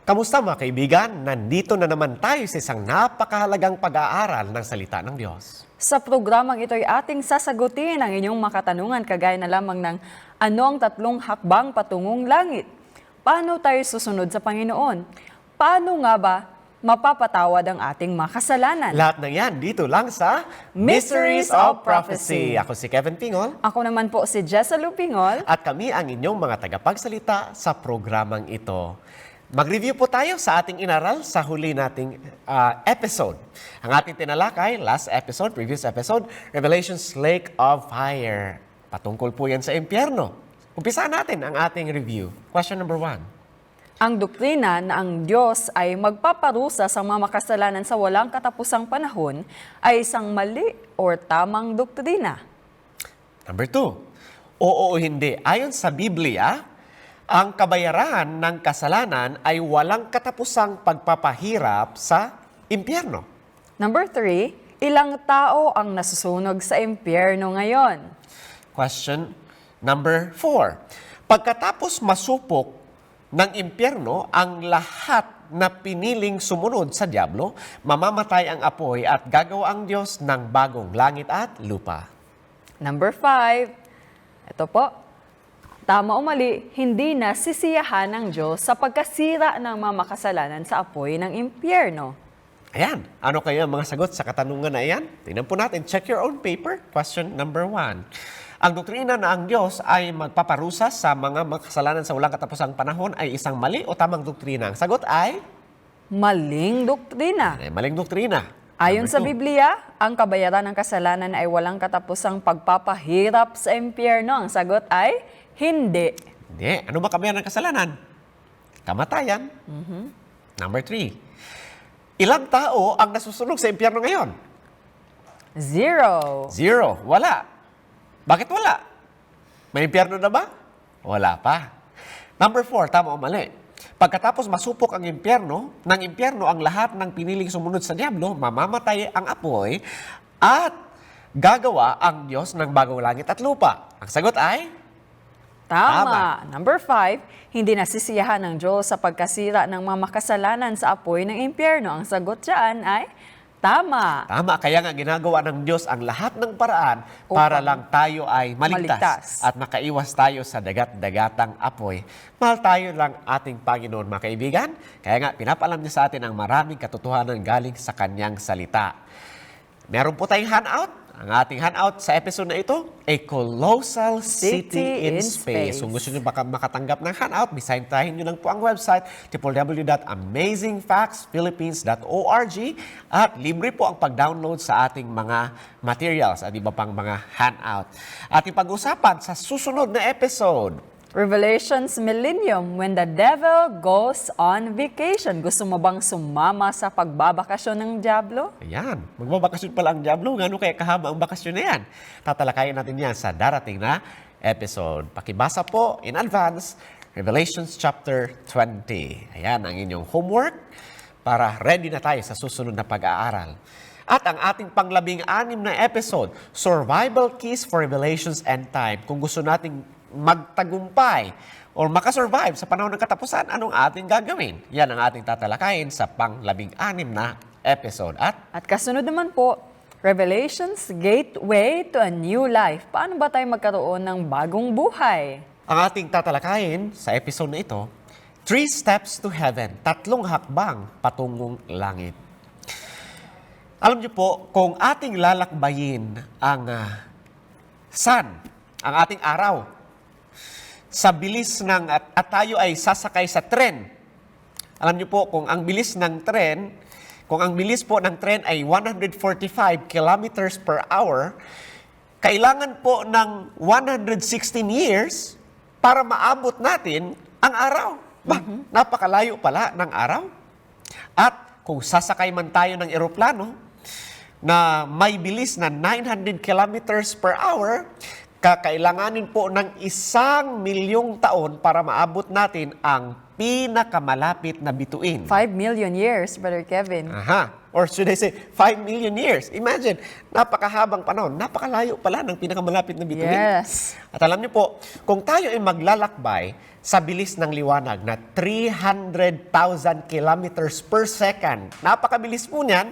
Kamusta mga kaibigan? Nandito na naman tayo sa isang napakahalagang pag-aaral ng salita ng Diyos. Sa programang ito ay ating sasagutin ang inyong makatanungan kagaya na lamang ng ano ang 3 hakbang patungong langit? Paano tayo susunod sa Panginoon? Paano nga ba mapapatawad ang ating makasalanan? Lahat ng yan dito lang sa Mysteries of Prophecy. Ako si Kevin Pingol Ako naman po si Jessa Lupingol. at kami ang inyong mga tagapagsalita sa programang ito. Mag-review po tayo sa ating inaral sa huli nating episode. Ang ating tinalakay, last episode, previous episode, Revelation's Lake of Fire. Patungkol po yan sa impyerno. Umpisaan natin ang ating review. Question number 1. Ang doktrina na ang Diyos ay magpaparusa sa mga makasalanan sa walang katapusang panahon ay isang mali o tamang doktrina. Number 2. Oo o hindi. Ayon sa Biblia, ang kabayaran ng kasalanan ay walang katapusang pagpapahirap sa impyerno. Number 3, ilang tao ang nasusunog sa impyerno ngayon? Question number 4. Pagkatapos masupok ng impyerno ang lahat na piniling sumunod sa dyablo, mamamatay ang apoy at gagawa ang Diyos ng bagong langit at lupa. Number 5, ito po, tama o mali, hindi na sisiyahan ng Diyos sa pagkasira ng mga makasalanan sa apoy ng impyerno. Ayan, ano kayo ang mga sagot sa katanungan na iyan? Tingnan po natin, check your own paper. Question number 1. Ang doktrina na ang Diyos ay magpaparusa sa mga makasalanan sa walang katapusang panahon ay isang mali o tamang doktrina? Ang sagot ay Maling doktrina. maling doktrina. Ayon Number sa 2. Biblia, ang kabayaran ng kasalanan ay walang katapusang pagpapahirap sa impyerno. Ang sagot ay hindi. Hindi. Ano ba kabayaran ng kasalanan? Kamatayan. Number 3. Ilang tao ang nasusunog sa impyerno ngayon? 0. 0. Wala. Bakit wala? May impyerno na ba? Wala pa. Number 4, tama o mali. Pagkatapos masupok ang impyerno, ang lahat ng piniling sumunod sa dyablo, mamamatay ang apoy at gagawa ang Diyos ng bagong langit at lupa. Ang sagot ay Tama. Number 5, hindi nasisiyahan ng Diyos sa pagkasira ng mga makasalanan sa apoy ng impyerno. Ang sagot dyan ay tama. tama. Kaya nga ginagawa ng Diyos ang lahat ng paraan para lang tayo ay maligtas at makaiwas tayo sa dagat-dagatang apoy. Mahal tayo lang ating Panginoon, mga kaibigan. Kaya nga pinapaalam niya sa atin ang maraming katotohanan galing sa Kanyang salita. Meron po tayong handout. Ang ating handout sa episode na ito, A Colossal City in Space. Kung gusto nyo baka makatanggap ng handout, bisitahin nyo lang po ang website www.amazingfactsphilippines.org at libre po ang pag-download sa ating mga materials at iba pang mga handout. Ating pag-usapan sa susunod na episode, Revelations Millennium, when the devil goes on vacation. Gusto mo bang sumama sa pagbabakasyon ng dyablo? ayan, magbabakasyon pala ang Diablo. Ngano kaya kahaba ang bakasyon na yan? Tatalakayin natin yan sa darating na episode. Pakibasa po in advance, Revelations chapter 20. Ayan ang inyong homework para ready na tayo sa susunod na pag-aaral. At ang ating pang-labing-anim na episode, Survival Keys for Revelations End Time. Kung gusto nating magtagumpay or makasurvive sa panahon ng katapusan, anong ating gagawin? Yan ang ating tatalakayin sa pang-labing-anim na episode. At kasunod naman po, Revelations Gateway to a New Life. Paano ba tayo magkaroon ng bagong buhay? Ang ating tatalakayin sa episode na ito, 3 Steps to Heaven, 3 hakbang patungong langit. Alam niyo po, kung ating lalakbayin ang sun, ang ating araw, sa bilis ng at tayo ay sasakay sa tren. Alam niyo po, kung ang bilis po ng tren ay 145 kilometers per hour, kailangan po ng 116 years para maabot natin ang araw. Napakalayo pala ng araw. At kung sasakay man tayo ng eroplano na may bilis na 900 kilometers per hour, kakailanganin po ng 1,000,000 taon para maabot natin ang pinakamalapit na bituin. 5 million years, Brother Kevin. Aha. Or should I say, 5 million years. Imagine, napakahabang panahon, napakalayo pala ng pinakamalapit na bituin. Yes. At alam niyo po, kung tayo ay maglalakbay sa bilis ng liwanag na 300,000 kilometers per second, napakabilis po niyan,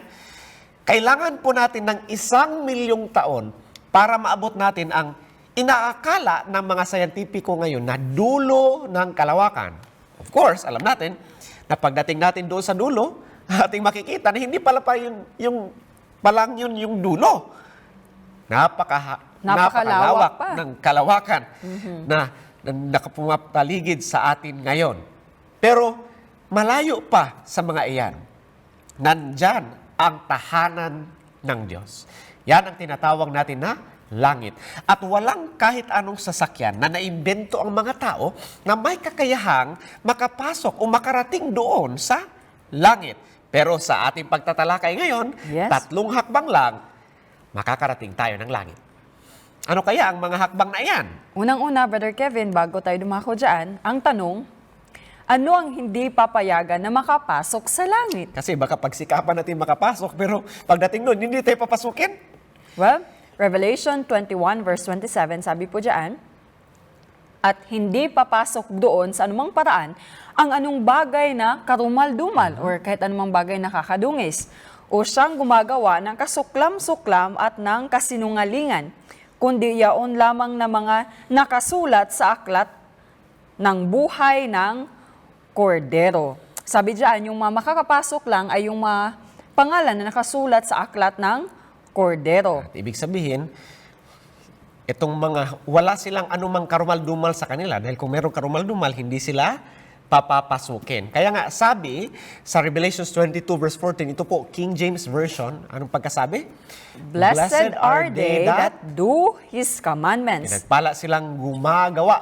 kailangan po natin ng 1,000,000 taon para maabot natin ang inaakala ng mga sayantipiko ngayon na dulo ng kalawakan. Of course, alam natin na pagdating natin doon sa dulo, ating makikita na hindi pala pa yung dulo. Napakalawak pa. ng kalawakan na nakapumapaligid sa atin ngayon. Pero malayo pa sa mga iyan. Nandyan ang tahanan ng Diyos. Yan ang tinatawag natin na langit. At walang kahit anong sasakyan na naimbento ang mga tao na may kakayahang makapasok o makarating doon sa langit. Pero sa ating pagtatalakay ngayon, Yes. 3 hakbang lang, makakarating tayo ng langit. Ano kaya ang mga hakbang na iyan? Unang-una, Brother Kevin, bago tayo dumako dyan, ang tanong, ano ang hindi papayagan na makapasok sa langit? Kasi baka pagsikapan natin makapasok, pero pagdating doon, hindi tayo papasukin. Well, Revelation 21 verse 27, sabi po dyan, at hindi papasok doon sa anumang paraan ang anong bagay na karumal-dumal or kahit anumang bagay na kakadungis o siyang gumagawa ng kasuklam-suklam at ng kasinungalingan, kundi yaon lamang na mga nakasulat sa aklat ng buhay ng kordero. Sabi dyan, yung mga makakapasok lang ay yung mga pangalan na nakasulat sa aklat ng kordero. At ibig sabihin, itong mga, wala silang anumang karumal-dumal sa kanila. Dahil kung merong karumal-dumal, hindi sila papapasukin. Kaya nga, sabi sa Revelation 22 verse 14, ito po, King James Version, anong pagkasabi? Blessed are they that do His commandments. Pinagpala silang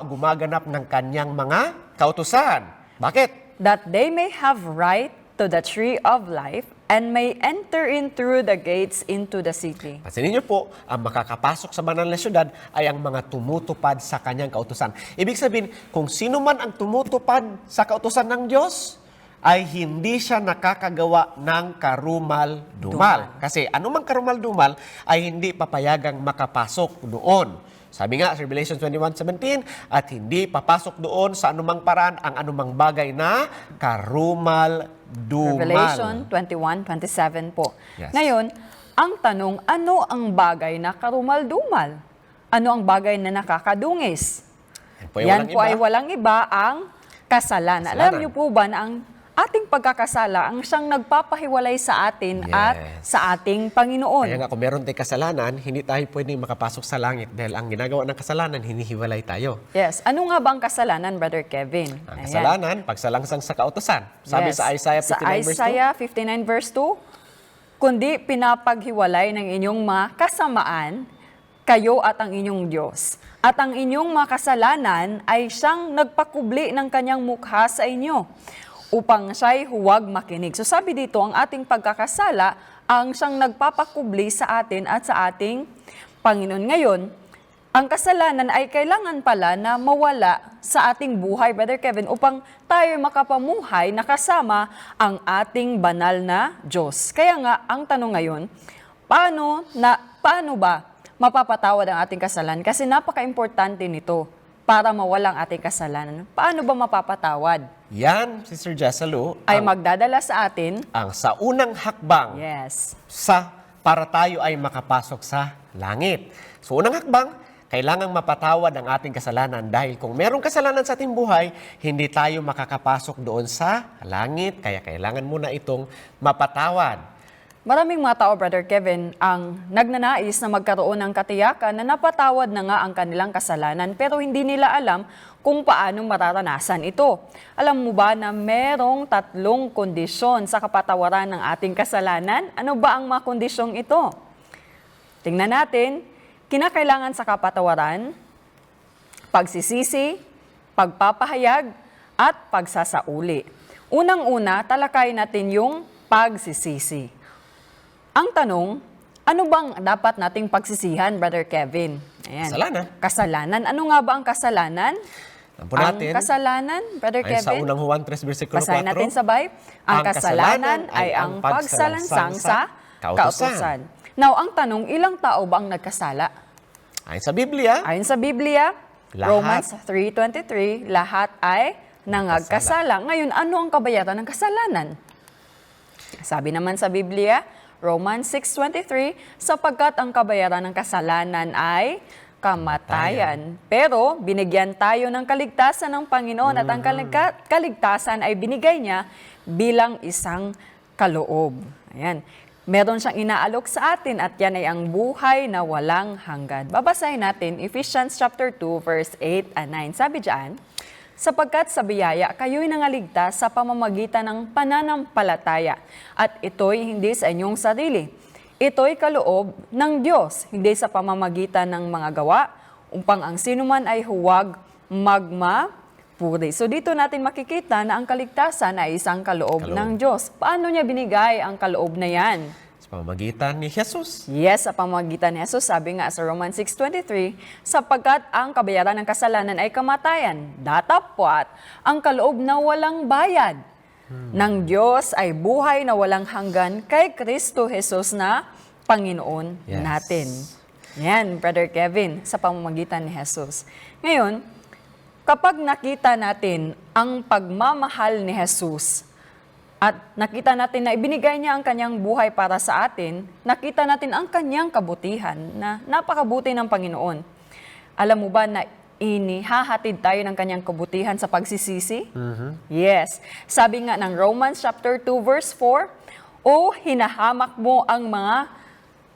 gumaganap ng kanyang mga kautusan. Bakit? That they may have right to the tree of life and may enter in through the gates into the city. Pansinin niyo po, ang makakapasok sa banal na syudad ay ang mga tumutupad sa kanyang kautusan. Ibig sabihin, kung sino man ang tumutupad sa kautusan ng Diyos, ay hindi siya nakakagawa ng karumal-dumal. Kasi anumang karumal-dumal ay hindi papayagang makapasok doon. Sabi nga sa Revelation 21:17, at hindi papasok doon sa anumang paraan ang anumang bagay na karumal-dumal. Revelation 21:27 po. Yes. Ngayon, ang tanong, ano ang bagay na karumal-dumal? Ano ang bagay na nakakadungis? Yan po ay walang iba ang kasalanan. Alam niyo po ba na ang ating pagkakasala ang siyang nagpapahiwalay sa atin at sa ating Panginoon? Kaya nga kung meron tayong kasalanan, hindi tayo pwedeng makapasok sa langit dahil ang ginagawa ng kasalanan, hinihiwalay tayo. Yes. Ano nga ba ang kasalanan, Brother Kevin? Ang Ayan. kasalanan, pagsalangsang sa kautosan. Sabi Yes. sa Isaiah 59 verse 2, Isaiah 59 verse 2, kundi pinapaghiwalay ng inyong mga kasamaan, kayo at ang inyong Diyos. At ang inyong mga kasalanan ay siyang nagpakubli ng kanyang mukha sa inyo, upang siya'y huwag makinig. So sabi dito, ang ating pagkakasala ang siyang nagpapakubli sa atin at sa ating Panginoon. Ngayon, ang kasalanan ay kailangan pala na mawala sa ating buhay, Brother Kevin, upang tayo makapamuhay na kasama ang ating banal na Diyos. Kaya nga, ang tanong ngayon, paano ba mapapatawad ang ating kasalanan? Kasi napaka-importante nito para mawala ang ating kasalanan. Paano ba mapapatawad? yan, Sister Jessalou, Ay magdadala sa atin. ang sa unang hakbang Yes. para tayo ay makapasok sa langit. So unang hakbang, kailangang mapatawad ang ating kasalanan dahil kung merong kasalanan sa ating buhay, hindi tayo makakapasok doon sa langit. Kaya kailangan muna itong mapatawad. Maraming mga tao, Brother Kevin, ang nagnanais na magkaroon ng katiyakan na napatawad na nga ang kanilang kasalanan pero hindi nila alam kung paano mararanasan ito. Alam mo ba na merong 3 kondisyon sa kapatawaran ng ating kasalanan? Ano ba ang mga kondisyong ito? Tingnan natin, kinakailangan sa kapatawaran, pagsisisi, pagpapahayag, at pagsasauli. Unang-una, talakayin natin yung pagsisisi. Ang tanong, ano bang dapat nating pagsisihan, Brother Kevin? Ayan. Kasalanan. Kasalanan. Ano nga ba ang kasalanan? Alam po natin, Ang kasalanan, Brother ay sa Kevin. unang Juan 3, versikulo 4. Basahin natin sabay. Ang kasalanan ay ang pagsalansang sa kautusan. Now, ang tanong, ilang tao ba ang nagkasala? Ayon sa Biblia, Ayon sa Biblia, Lahat. Romans 3:23, lahat ay nangagkasala. Ngayon, ano ang kabayaran ng kasalanan? Sabi naman sa Biblia, Romans 6:23, sapagkat ang kabayaran ng kasalanan ay kamatayan. Pero binigyan tayo ng kaligtasan ng Panginoon at ang kaligtasan ay binigay niya bilang isang kaloob. Ayan. Meron siyang inaalok sa atin at yan ay ang buhay na walang hanggan. Babasahin natin Ephesians chapter 2 verse 8 and 9. Sabi diyan, sapagkat sa biyaya kayo'y nangaligtas sa pamamagitan ng pananampalataya at ito'y hindi sa inyong sarili. Ito'y kaloob ng Diyos, hindi sa pamamagitan ng mga gawa, upang ang sinuman ay huwag magmapuri. So dito natin makikita na ang kaligtasan ay isang kaloob ng Diyos. Paano niya binigay ang kaloob na yan? sa pamamagitan ni Jesus. Yes, sa pamamagitan ni Jesus, sabi nga sa Romans 6:23, sapagkat ang kabayaran ng kasalanan ay kamatayan, datapwat ang kaloob na walang bayad ng Diyos ay buhay na walang hanggan kay Kristo Jesus na Panginoon Yes. natin. Yan, Brother Kevin, sa pamamagitan ni Jesus. Ngayon, kapag nakita natin ang pagmamahal ni Jesus at nakita natin na ibinigay niya ang kanyang buhay para sa atin, nakita natin ang kanyang kabutihan na napakabuti ng Panginoon. Alam mo ba na inihahatid tayo ng kanyang kabutihan sa pagsisisi? Yes. Sabi nga ng Romans chapter 2 verse 4, o hinahamak mo ang mga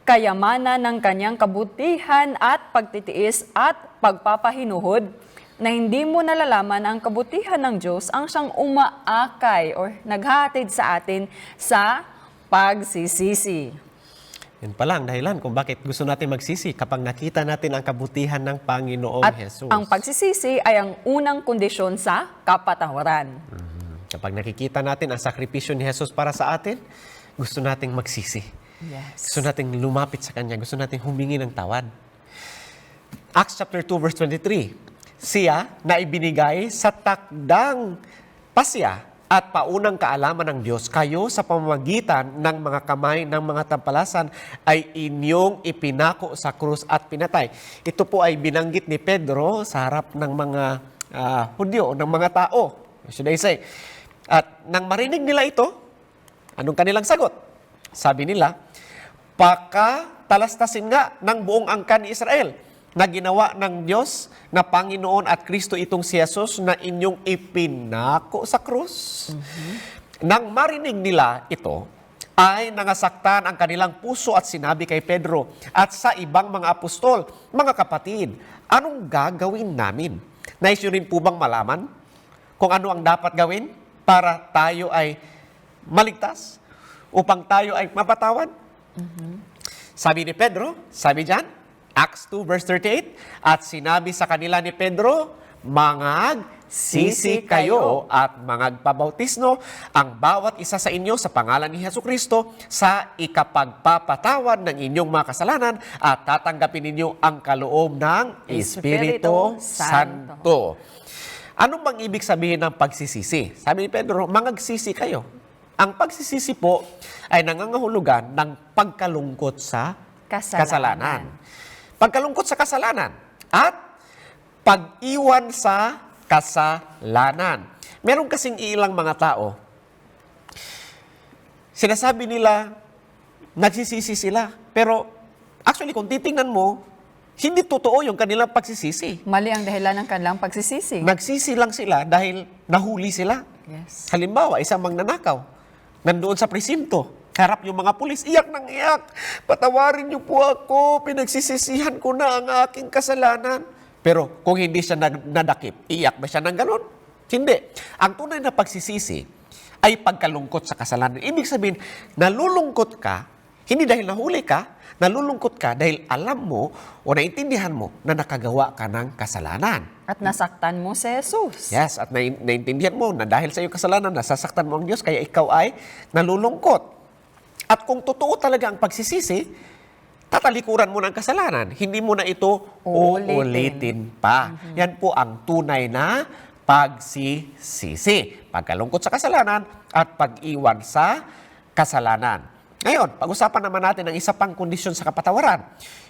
kayamanan ng kanyang kabutihan at pagtitiis at pagpapahinuhod na hindi mo nalalaman ang kabutihan ng Diyos ang siyang umaakay or naghahatid sa atin sa pagsisisi. Yan pa lang, dahilan kung bakit gusto natin magsisi kapag nakita natin ang kabutihan ng Panginoong At Jesus. ang pagsisisi ay ang unang kondisyon sa kapatawaran. Kapag nakikita natin ang sakripisyo ni Jesus para sa atin, gusto nating magsisi. Yes. Gusto nating lumapit sa Kanya. Gusto nating humingi ng tawad. Acts chapter 2 verse 23. Siya na ibinigay sa takdang pasya at paunang kaalaman ng Diyos, kayo sa pamamagitan ng mga kamay ng mga tampalasan ay inyong ipinako sa krus at pinatay. Ito po ay binanggit ni Pedro sa harap ng mga Hudyo, ng mga tao, should I say. At nang marinig nila ito, anong kanilang sagot? Sabi nila, pakatalastasin nga ng buong angkan ni Israel na ginawa ng Diyos na Panginoon at Kristo itong si Jesus na inyong ipinako sa krus. Nang marinig nila ito, ay nangasaktan ang kanilang puso at sinabi kay Pedro at sa ibang mga apostol, mga kapatid, anong gagawin namin? Nais nyo rin po bang malaman kung ano ang dapat gawin para tayo ay maligtas? Upang tayo ay mapatawad? Sabi ni Pedro, sabi dyan, Acts 2 verse 38, at sinabi sa kanila ni Pedro, sisi kayo at mangagpabautismo ang bawat isa sa inyo sa pangalan ni Jesucristo sa ikapagpapatawad ng inyong mga kasalanan at tatanggapin ninyo ang kaloob ng Espiritu Santo. Ano bang ibig sabihin ng pagsisisi? Sabi ni Pedro, mangagsisi kayo. Ang pagsisisi po ay nangangahulugan ng pagkalungkot sa kasalanan. Pagkalungkot sa kasalanan at pag-iwan sa kasalanan. Meron kasing ilang mga tao, sinasabi nila, nagsisisi sila. Pero actually, kung titingnan mo, hindi totoo yung kanilang pagsisisi. Mali ang dahilan ng kanilang pagsisisi. Nagsisi lang sila dahil nahuli sila. Yes. Halimbawa, isang magnanakaw, nandoon sa presinto, harap yung mga pulis, iyak ng iyak. Patawarin niyo po ako, pinagsisisihan ko na ang aking kasalanan. Pero kung hindi siya nadakip, iyak ba siya ng ganon? Hindi. Ang tunay na pagsisisi ay pagkalungkot sa kasalanan. Ibig sabihin, nalulungkot ka, hindi dahil nahuli ka, nalulungkot ka dahil alam mo o naintindihan mo na nakagawa ka ng kasalanan. At nasaktan mo si Jesus. Yes, at naintindihan mo na dahil sa iyong kasalanan, nasasaktan mo ang Diyos, kaya ikaw ay nalulungkot. At kung totoo talaga ang pagsisisi, tatalikuran mo ng kasalanan. Hindi mo na ito uulitin pa. Yan po ang tunay na pagsisisi. Pagkalungkot sa kasalanan at pag-iwan sa kasalanan. Ngayon, pag-usapan naman natin ang isa pang kondisyon sa kapatawaran.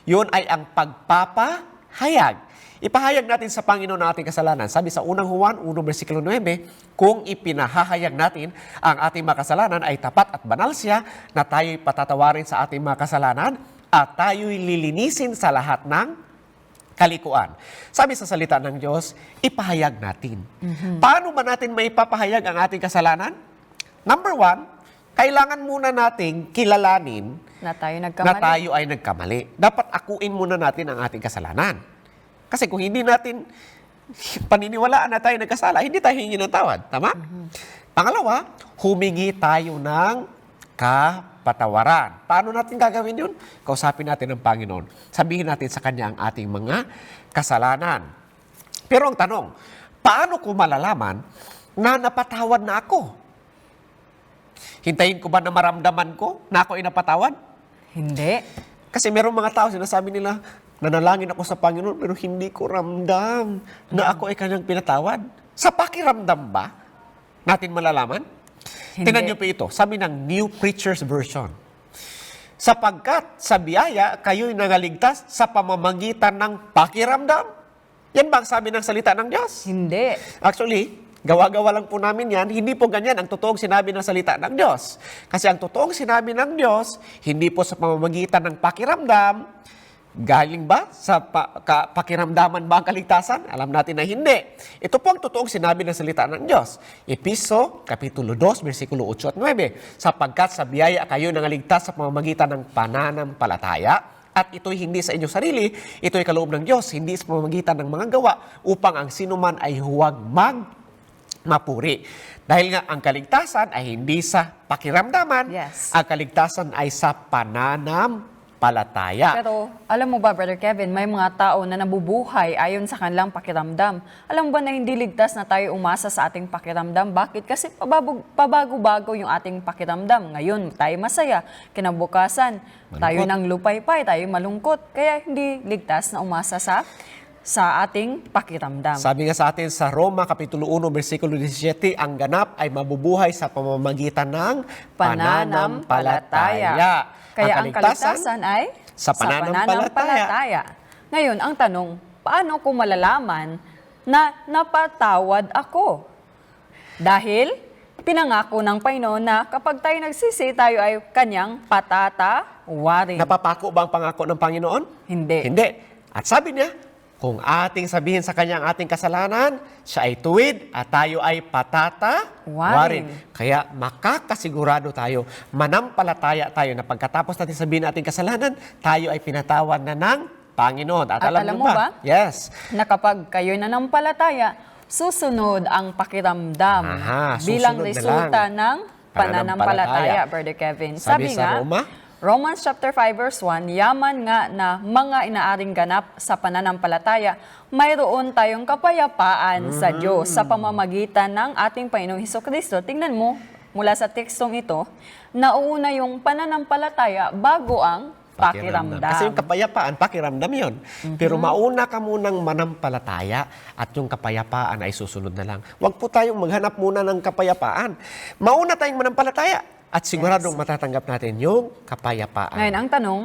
Yun ay ang pagpapahayag. Ipahayag natin sa Panginoon ang ating kasalanan. Sabi sa unang Juan 1, versikulo 9, kung ipinahahayag natin ang ating mga kasalanan ay tapat at banal siya na tayo'y patatawarin sa ating mga kasalanan at tayo'y lilinisin sa lahat ng kalikuan. Sabi sa salita ng Diyos, ipahayag natin. Paano ba natin maipapahayag ang ating kasalanan? Number 1, kailangan muna nating kilalanin Na tayo na nagkamali. tayo ay nagkamali. Dapat akuin muna natin ang ating kasalanan. Kasi kung hindi natin paniniwalaan na tayo nagkasala, hindi tayo hingi ng tawad. Tama? Pangalawa, humingi tayo ng kapatawaran. Paano natin gagawin yun? Kausapin natin ang Panginoon. Sabihin natin sa Kanya ang ating mga kasalanan. Pero ang tanong, paano ko malalaman na napatawad na ako? Hintayin ko ba na maramdaman ko na ako ay napatawad? Hindi. Kasi merong mga tao, sinasabi nila, nanalangin ako sa Panginoon pero hindi ko ramdam na ako ay Kanyang pinatawad. Sa pakiramdam ba natin malalaman? Hindi. Tingnan niyo po ito, sabi ng New Preacher's Version. Sapagkat sa biyaya, kayo'y nangaligtas sa pamamagitan ng pakiramdam. Yan ba ang sabi ng salita ng Diyos? Hindi. Actually, gawa-gawa lang po namin yan. Hindi po ganyan ang totoong sinabi ng salita ng Diyos. Kasi ang totoong sinabi ng Diyos, hindi po sa pamamagitan ng pakiramdam. Galing ba sa pakiramdaman ba ang kaligtasan? Alam natin na hindi. Ito po ang totoong sinabi ng salita ng Diyos. Episo, Kapitulo 2, versikulo 8 at 9. Sapagkat sa biyaya kayo nangaligtas sa pamamagitan ng pananampalataya, at ito'y hindi sa inyong sarili, ito'y kaloob ng Diyos, hindi sa pamamagitan ng mga gawa, upang ang sinuman ay huwag mapuri. Dahil nga ang kaligtasan ay hindi sa pakiramdaman, Yes. ang kaligtasan ay sa pananampalataya. Pero alam mo ba, Brother Kevin, may mga tao na nabubuhay ayon sa kanilang pakiramdam. Alam mo ba na hindi ligtas na tayo umasa sa ating pakiramdam? Bakit? Kasi pabago-bago yung ating pakiramdam. Ngayon, tayo masaya. Kinabukasan, tayo Malungkot. nang lupay-pay, tayo malungkot. Kaya hindi ligtas na umasa sa ating pakiramdam. Sabi nga sa atin sa Roma, Kapitulo 1, versikulo 17, ang ganap ay mabubuhay sa pamamagitan ng pananampalataya. Kaya ang kaligtasan ay sa pananampalataya. Ngayon, ang tanong, paano ko malalaman na napatawad ako? Dahil pinangako ng Panginoon na kapag tayo nagsisi, tayo ay Kanyang patatawarin. Napapako ba ang pangako ng Panginoon? Hindi. Hindi. At sabi niya, kung ating sabihin sa Kanya ang ating kasalanan, siya ay tuwid at tayo ay patatawarin. Kaya makakasigurado tayo, manampalataya tayo na pagkatapos natin sabihin ating kasalanan, tayo ay pinatawad na ng Panginoon. At alam alam niyo mo ba? Yes. Na kapag kayo nanampalataya, susunod ang pakiramdam Aha, bilang susunod na resulta lang. ng pananampalataya, Pananampalataya. Brother Kevin. Sabi Sabi sa nga, Roma, Romans chapter 5 verse 1, yaman nga na mga inaaring ganap sa pananampalataya, mayroon tayong kapayapaan sa Diyos sa pamamagitan ng ating Panginoong Hesukristo. Tingnan mo, mula sa tekstong ito, nauuna yung pananampalataya bago ang pakiramdam. Kasi yung kapayapaan, pakiramdam yun. Pero mauna ka munang manampalataya at yung kapayapaan ay susunod na lang. Huwag po tayong maghanap muna ng kapayapaan. Mauna tayong manampalataya at siguradong matatanggap natin yung kapayapaan. Ngayon, ang tanong,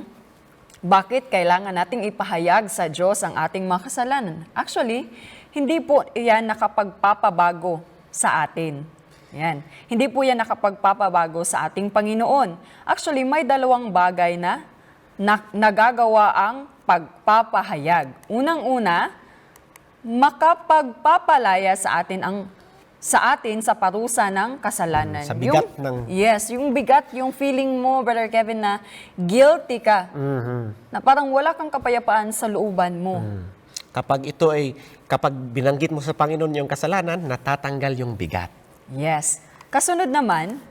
bakit kailangan nating ipahayag sa Diyos ang ating mga kasalanan? Actually, hindi po iyan nakapagpapabago sa atin. Yan. Hindi po yan nakapagpapabago sa ating Panginoon. Actually, may dalawang bagay na nagagawa ang pagpapahayag. Unang-una, makapagpapalaya sa atin sa parusa ng kasalanan. Sa bigat ng... Yes, yung bigat, yung feeling mo, Brother Kevin, na guilty ka. Na parang wala kang kapayapaan sa looban mo. Kapag binanggit mo sa Panginoon yung kasalanan, natatanggal yung bigat. Yes. Kasunod naman,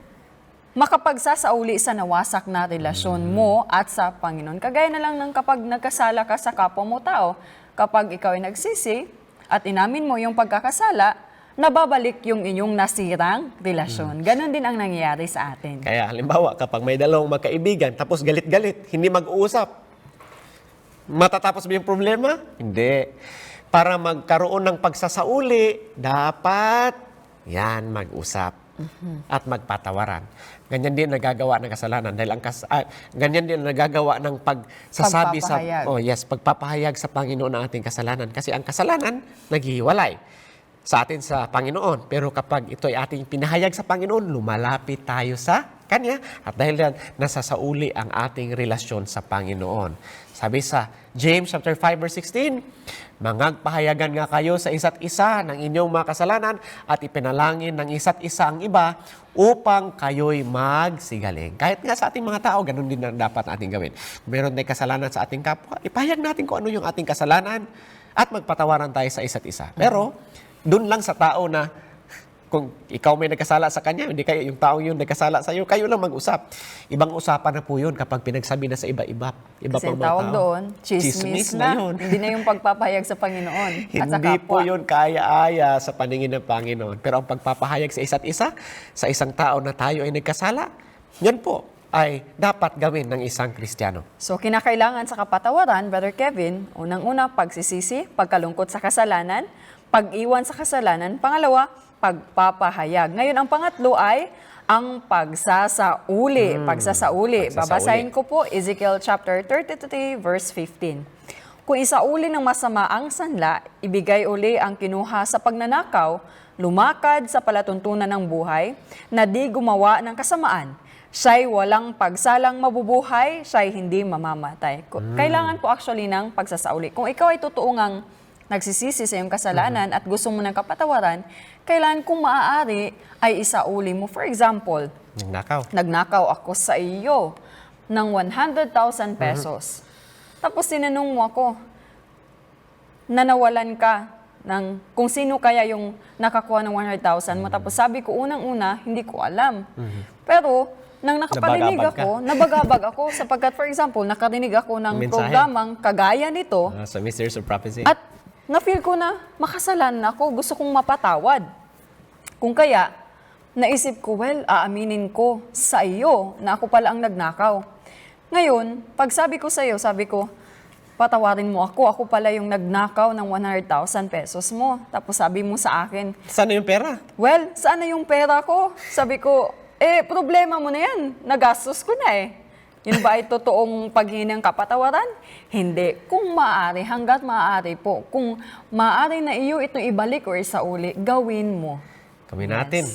makapagsasauli sa nawasak na relasyon mo at sa Panginoon. Kagaya na lang ng kapag nagkasala ka sa kapwa mo tao, kapag ikaw ay nagsisi at inamin mo yung pagkakasala, nababalik yung inyong nasirang relasyon. Ganon din ang nangyayari sa atin. Kaya halimbawa, kapag may dalawang magkaibigan, tapos galit-galit, hindi mag-uusap, Matatapos ba yung problema? Hindi. Para magkaroon ng pagsasauli, dapat yan mag-usap at magpatawaran. Ganyan din nagagawa ng kasalanan dahil ganyan din nagagawa ng pagsasabi Pagpapahayag. pagpapahayag sa Panginoon ng ating kasalanan kasi ang kasalanan naghihiwalay sa atin sa Panginoon. Pero kapag ito ay ating pinahayag sa Panginoon, lumalapit tayo sa Kanya at dahil yan, nasasauli ang ating relasyon sa Panginoon. Sabi sa James chapter 5 verse 16, "Mangagpahayagan nga kayo sa isa't isa ng inyong mga kasalanan at ipinalangin ng isa't isa ang iba upang kayo'y magsigaling." Kahit nga sa ating mga tao, ganun din na dapat natin gawin. Kung meron tayong kasalanan sa ating kapwa, ipahayag natin kung ano yung ating kasalanan at magpatawaran tayo sa isa't isa. Pero, dun lang sa tao na kung ikaw may nagkasala sa kanya, hindi kayo yung tao yun nagkasala sa iyo, kayo lang mag-usap. Ibang usapan na po yun kapag pinagsabi na sa iba-iba. Iba Kasi pang ang mga tawag tao. doon, chismis na. yun. Hindi na yung pagpapahayag sa Panginoon at sa Hindi kapwa. po yun kaya-aya sa paningin ng Panginoon. Pero ang pagpapahayag sa isa't isa, sa isang tao na tayo ay nagkasala, yan po ay dapat gawin ng isang Kristiyano. So, kinakailangan sa kapatawaran, Brother Kevin, unang-una, pagsisisi, pagkalungkot sa kasalanan, pag-iwan sa kasalanan, pangalawa, pagpapahayag. Ngayon, ang pangatlo ay ang pagsasauli. Pagsasauli. Babasahin ko po Ezekiel chapter 33 verse 15. "Kung isauli ng masama ang sanla, ibigay uli ang kinuha sa pagnanakaw, lumakad sa palatuntunan ng buhay, na di gumawa ng kasamaan. Siya'y walang pagsalang mabubuhay, siya'y hindi mamamatay." Kailangan po actually ng pagsasauli. Kung ikaw ay totoong nagsisisi sa iyong kasalanan at gusto mo ng kapatawaran, kailangan kung maaari ay isauli mo. For example, nagnakaw ako sa iyo ng 100,000 pesos. Tapos tinanong mo ako, nanawalan ka ng kung sino kaya yung nakakuha ng 100,000 mo. Tapos sabi ko, unang-una, hindi ko alam. Pero, nang nakaparinig ako, nabagabag ako sapagkat, for example, nakarinig ako ng Mensahe. programang kagaya nito, Sa Mysteries of Prophecy. at na-feel ko na makasalanan ako, gusto kong mapatawad. Kung kaya, naisip ko, aaminin ko sa iyo na ako pala ang nagnakaw. Ngayon, pag sabi ko sa iyo, sabi ko, patawarin mo ako pala yung nagnakaw ng 100,000 pesos mo. Tapos sabi mo sa akin, Saan yung pera? saan na yung pera ko? Sabi ko, problema mo na yan. Nagastos ko na eh. Yun ba ay totoong paghingi ng kapatawaran? Hindi. Kung maaari, hanggat maaari po, kung maaari na iyo ito ibalik o isauli, gawin mo. Gawin natin.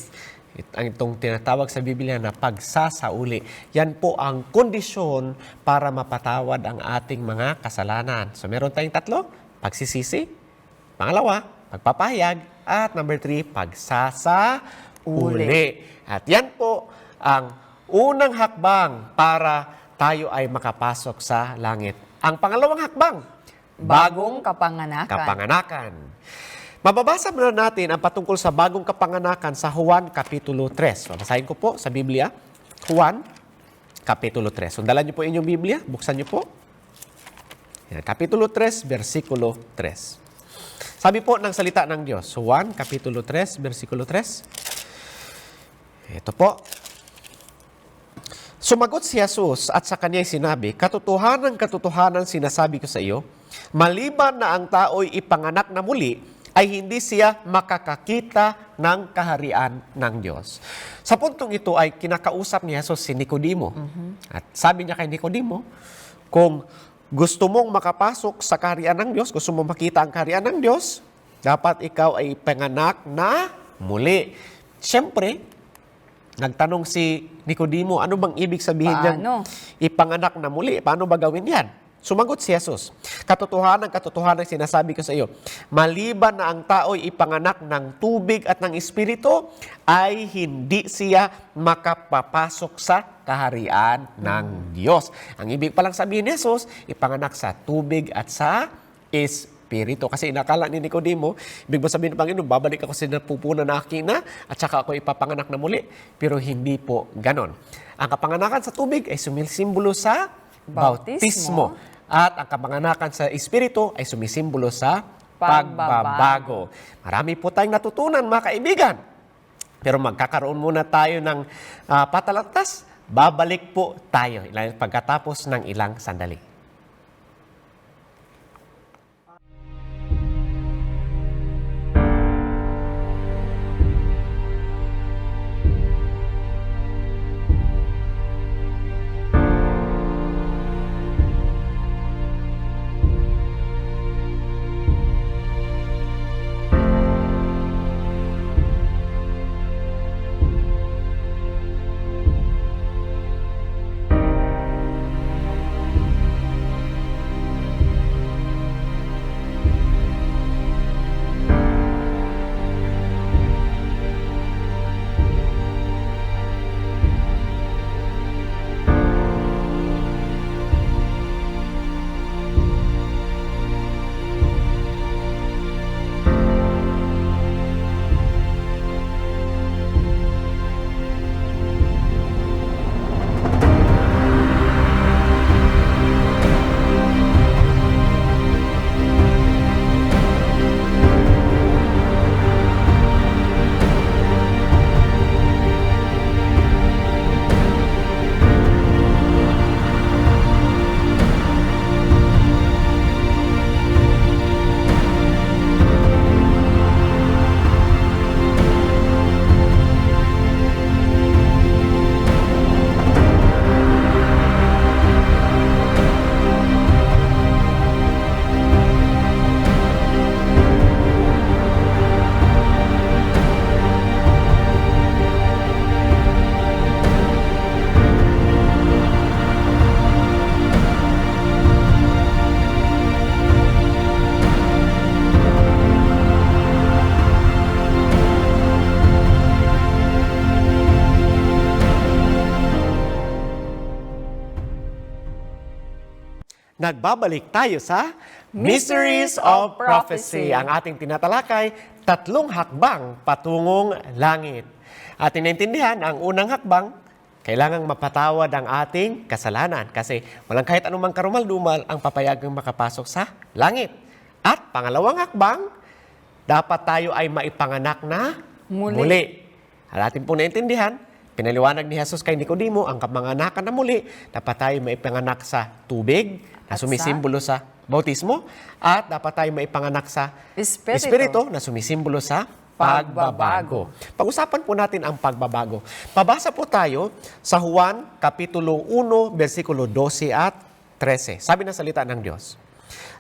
Itong tinatawag sa Biblia na pagsasauli. Yan po ang kondisyon para mapatawad ang ating mga kasalanan. So meron tayong tatlo, pagsisisi. Pangalawa, pagpapahayag. At number 3, pagsasauli. At yan po ang unang hakbang para tayo ay makapasok sa langit. Ang pangalawang hakbang, bagong kapanganakan. Mababasa muna natin ang patungkol sa bagong kapanganakan sa Juan Kapitulo 3. Babasahin ko po sa Biblia, Juan Kapitulo 3. Sundalan niyo po inyong Biblia, buksan niyo po. Yan, Kapitulo 3, versikulo 3. Sabi po ng salita ng Diyos, Juan Kapitulo 3, versikulo 3. Ito po. Sumagot si Jesus at sa kanya'y sinabi, katotohanan sinasabi ko sa iyo, maliban na ang tao'y ipanganak na muli, ay hindi siya makakakita ng kaharian ng Diyos. Sa puntong ito ay kinakausap ni Jesus si Nicodemo. At sabi niya kay Nicodemo, kung gusto mong makapasok sa kaharian ng Diyos, gusto mong makita ang kaharian ng Diyos, dapat ikaw ay ipanganak na muli. Siyempre, nagtanong si Nicodemo, ano bang ibig sabihin niyang ipanganak na muli? Paano ba gawin yan? Sumagot si Jesus, katotohanan sinasabi ko sa iyo, maliban na ang tao'y ipanganak ng tubig at ng Espiritu, ay hindi siya makapapasok sa kaharian ng Diyos. Ang ibig palang sabihin ni Jesus, ipanganak sa tubig at sa Espiritu. Kasi inakala ni Nicodemo, ibig ba sabihin ng Panginoon, babalik ako sa napupunan na aking na at saka ako ipapanganak na muli. Pero hindi po ganon. Ang kapanganakan sa tubig ay sumisimbolo sa bautismo. At ang kapanganakan sa Espiritu ay sumisimbolo sa pagbabago. Marami po tayong natutunan, mga kaibigan. Pero magkakaroon muna tayo ng patalantas, babalik po tayo pagkatapos ng ilang sandali. nagbabalik tayo sa Mysteries of Prophecy. Ang ating tinatalakay, 3 hakbang patungong langit. Ating naintindihan, ang unang hakbang, kailangang mapatawad ang ating kasalanan kasi walang kahit anumang karumal-dumal ang papayagang makapasok sa langit. At pangalawang hakbang, dapat tayo ay maipanganak na muli. At ating po naintindihan, pinaliwanag ni Jesus kay Nicodemo, ang kapanganakan na muli, dapat tayo maipanganak sa tubig na sumisimbolo sa bautismo at dapat tayo maipanganak sa Espiritu na sumisimbolo sa pagbabago. Pag-usapan po natin ang pagbabago. Pabasa po tayo sa Juan Kapitulo 1, versikulo 12 at 13. Sabi ng salita ng Diyos,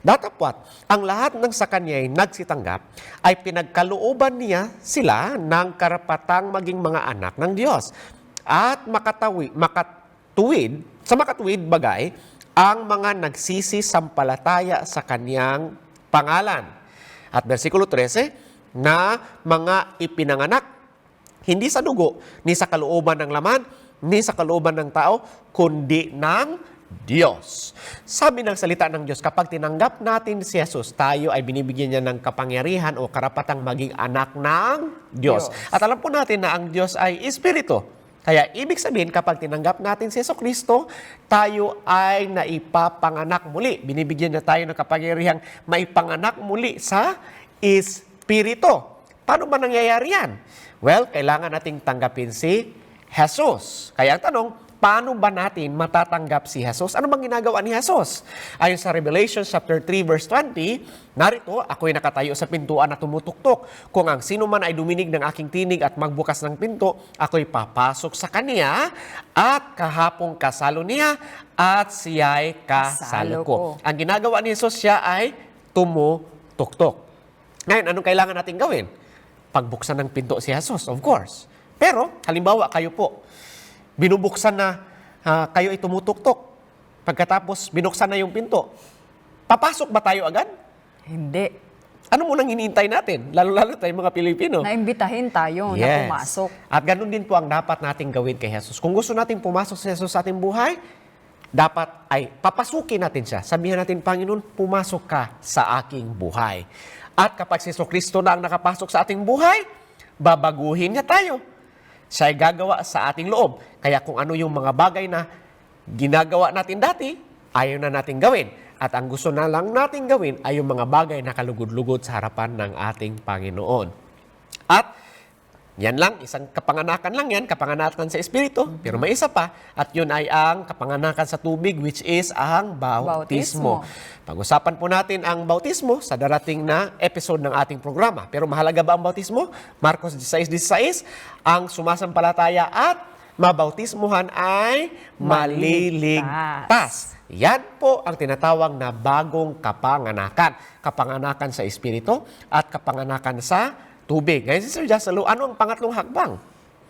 "Datapwat, ang lahat ng sa Kanya'y nagsitanggap ay pinagkalooban niya sila ng karapatang maging mga anak ng Diyos. At sa makatuwid bagay, ang mga nagsisisampalataya sa Kanyang pangalan." At versikulo 13, na mga ipinanganak, hindi sa dugo, ni sa kalooban ng laman, ni sa kalooban ng tao, kundi ng Diyos. Sabi ng salita ng Diyos, kapag tinanggap natin si Jesus, tayo ay binibigyan niya ng kapangyarihan o karapatang maging anak ng Diyos. At alam po natin na ang Diyos ay Espiritu. Kaya ibig sabihin, kapag tinanggap natin si Jesucristo, tayo ay naipapanganak muli. Binibigyan niya tayo ng kapangyarihang maipanganak muli sa Espiritu. Paano ba nangyayari yan? Well, kailangan nating tanggapin si Jesus. Kaya ang tanong, paano ba natin matatanggap si Jesus? Ano bang ginagawa ni Jesus? Ayon sa Revelation chapter 3 verse 20, narito, ako'y nakatayo sa pintuan na tumutuktok. Kung ang sino man ay duminig ng aking tinig at magbukas ng pinto, ako'y papasok sa kaniya at kahapong kasalo niya at siya'y kasalo ko. Ang ginagawa ni Jesus, siya ay tumutuktok. Ngayon, anong kailangan natin gawin? Pagbuksan ng pinto si Jesus, of course. Pero, halimbawa, kayo po, binubuksan na kayo ay tumutuktok. Pagkatapos, binuksan na yung pinto. Papasok ba tayo agad? Hindi. Ano munang hinihintay natin? Lalo-lalo tayo mga Pilipino. Naimbitahin tayo na pumasok. At ganun din po ang dapat nating gawin kay Jesus. Kung gusto natin pumasok si Jesus sa ating buhay, dapat ay papasukin natin siya. Sabihin natin, Panginoon, pumasok ka sa aking buhay. At kapag si Jesucristo na ang nakapasok sa ating buhay, babaguhin niya tayo. Siya ay gagawa sa ating loob. Kaya kung ano yung mga bagay na ginagawa natin dati, ayaw na natin gawin. At ang gusto na lang natin gawin ay yung mga bagay na kalugod-lugod sa harapan ng ating Panginoon. At yan lang, isang kapanganakan lang yan, kapanganakan sa Espiritu, pero may isa pa, at yun ay ang kapanganakan sa tubig, which is ang bautismo. Pag-usapan po natin ang bautismo sa darating na episode ng ating programa. Pero mahalaga ba ang bautismo? Marcos 16:16, ang sumasampalataya at mabautismuhan ay maliligtas. Yan po ang tinatawag na bagong kapanganakan. Kapanganakan sa Espiritu at kapanganakan sa tubig. Ngayon, Sister Jasalo, ano ang pangatlong hakbang?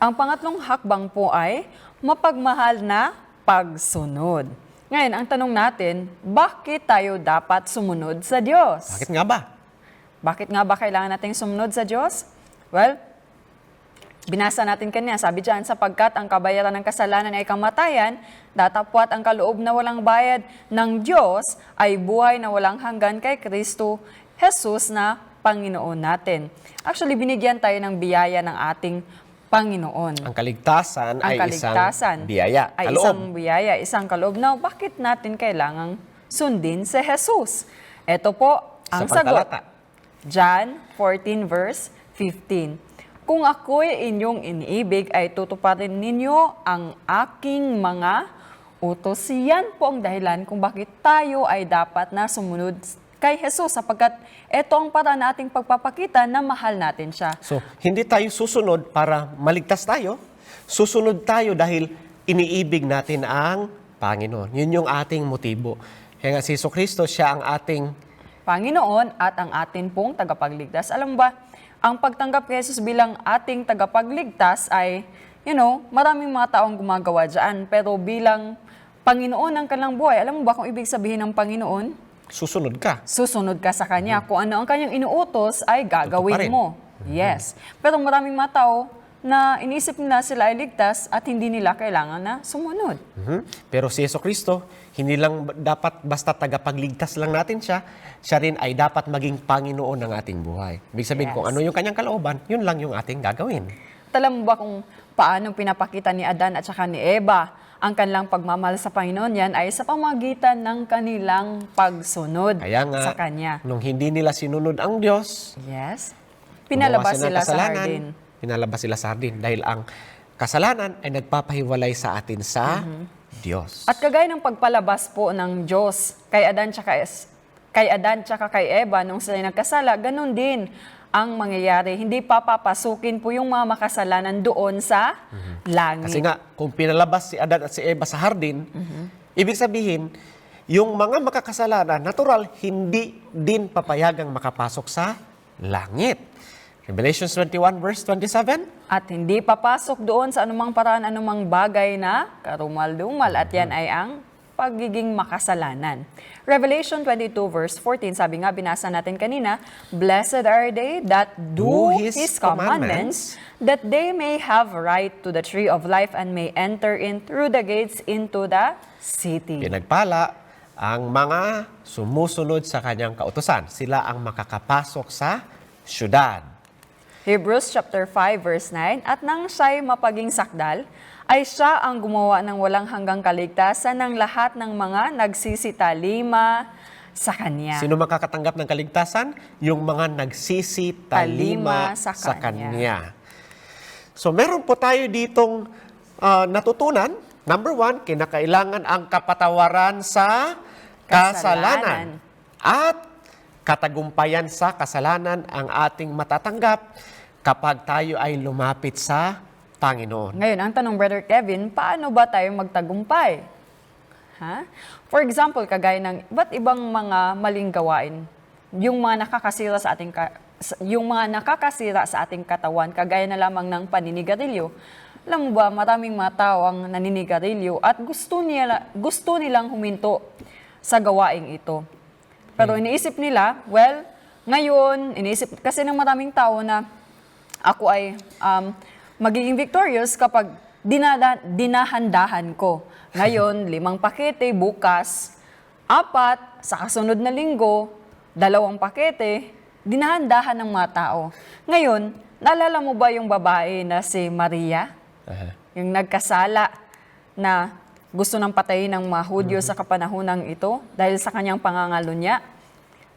Ang pangatlong hakbang po ay mapagmahal na pagsunod. Ngayon, ang tanong natin, bakit tayo dapat sumunod sa Diyos? Bakit nga ba? Bakit nga ba kailangan nating sumunod sa Diyos? Well, binasa natin kanina, sabi dyan, sapagkat ang kabayaran ng kasalanan ay kamatayan, datapwat ang kaloob na walang bayad ng Diyos ay buhay na walang hanggan kay Kristo Jesus na Panginoon natin. Actually, binigyan tayo ng biyaya ng ating Panginoon. Ang kaligtasan ay isang biyaya. Ay isang biyaya, isang kaloob. Now, bakit natin kailangang sundin si Jesus? Ito po ang sagot. John 14 verse 15. Kung ako'y inyong iniibig, ay tutuparin ninyo ang aking mga utos. Yan po ang dahilan kung bakit tayo ay dapat na sumunod kay Jesus, sapagkat ito ang paraan nating pagpapakita na mahal natin siya. So, hindi tayo susunod para maligtas tayo. Susunod tayo dahil iniibig natin ang Panginoon. Yun yung ating motibo. Kaya nga si Jesucristo, siya ang ating Panginoon at ang atin pong tagapagligtas. Alam mo ba, ang pagtanggap kay Jesus bilang ating tagapagligtas ay, maraming mga taong gumagawa dyan. Pero bilang Panginoon ng kanilang buhay, alam mo ba kung ibig sabihin ng Panginoon? Susunod ka. Susunod ka sa Kanya. Kung ano ang Kanyang inuutos, ay gagawin mo. Yes. Pero maraming mga tao na inisip nila sila ay ligtas at hindi nila kailangan na sumunod. Pero si Jesucristo, Hindi lang dapat basta tagapagligtas lang natin siya, siya rin ay dapat maging Panginoon ng ating buhay. Ibig sabihin, Yes. kung ano yung kanyang kalooban, yun lang yung ating gagawin. Alam mo ba kung paano pinapakita ni Adan at saka ni Eva ang kanilang pagmamahal sa Panginoon? Yan ay sa pamagitan ng kanilang pagsunod Kaya nga, sa Kanya. nung hindi nila sinunod ang Diyos, Yes. gumawa Pinalabas ng sila sa kasalanan, hardin. Pinalabas sila sa hardin dahil ang kasalanan ay nagpapahiwalay sa atin sa Diyos. At kagaya ng pagpalabas po ng Diyos kay Adan tsaka kay Eva nung sila nagkasala, ganun din ang mangyayari. Hindi papapasukin po yung mga makasalanan doon sa langit. Kasi nga, kung pinalabas si Adan at si Eva sa hardin, ibig sabihin, yung mga makakasalanan, natural, hindi din papayagang makapasok sa langit. Revelation 21 verse 27, At hindi papasok doon sa anumang paraan, anumang bagay na karumal-dumal. At yan ay ang pagiging makasalanan. Revelation 22 verse 14, sabi nga, binasa natin kanina, Blessed are they that do His commandments, that they may have right to the tree of life and may enter in through the gates into the city. pinagpala ang mga sumusunod sa kanyang kautusan. Sila ang makakapasok sa syudad. Hebrews chapter 5 verse 9, At nang siya'y mapaging sakdal, ay siya ang gumawa ng walang hanggang kaligtasan ng lahat ng mga nagsisitalima sa Kanya. Sino makakatanggap ng kaligtasan? Yung mga nagsisitalima Talima sa sa Kanya. Kanya. So meron po tayo ditong natutunan. Number 1, kinakailangan ang kapatawaran sa kasalanan. At katagumpayan sa kasalanan ang ating matatanggap kapag tayo ay lumapit sa Panginoon. Ngayon, ang tanong, Brother Kevin, paano ba tayo magtagumpay? Ha? For example, kagaya ng iba't ibang mga maling gawain, yung mga nakakasira sa ating katawan, kagaya na lamang ng paninigarilyo. Alam mo ba, maraming mga tao ang naninigarilyo at gusto nilang huminto sa gawaing ito. Pero iniisip nila, well, ngayon, iniisip kasi ng maraming tao na ako ay magiging victorious kapag dinahandahan ko. Ngayon, 5 pakete, bukas, 4, sa kasunod na linggo, 2 pakete, dinahandahan ng mga tao. Ngayon, naalala mo ba yung babae na si Maria? Yung nagkasala na gusto ng patayin ng mga Hudyo sa kapanahonang ito dahil sa kanyang pangangalo niya.